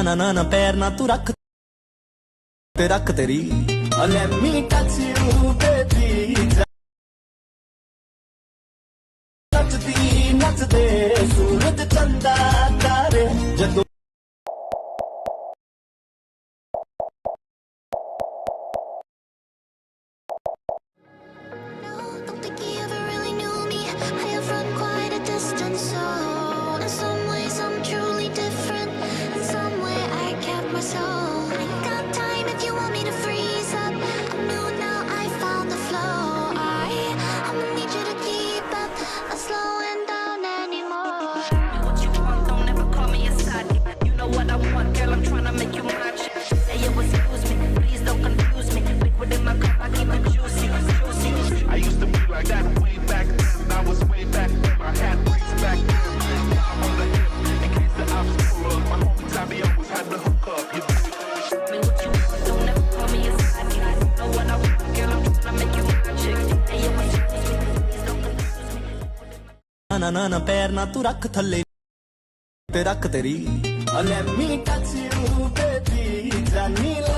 ਨਾ ਨਾ ਨਾ ਪੈਰ ਨਾ ਤੂੰ ਰੱਖ ਤੇ ਰੱਖ ਤੇਰੀ let me touch you baby ਨੱਚਦੀ ਨੱਚਦੇ ਸੂਰਜ ਚੰਦਾ ਤਾਰੇ ਜਦੋਂ ਨਾ ਨਾ ਨਾ ਪੈਰ ਨਾ ਤੂੰ ਰੱਖ ਥੱਲੇ ਤੇ ਰੱਖ ਤੇਰੀ let me touch you baby ਜਾਨੀ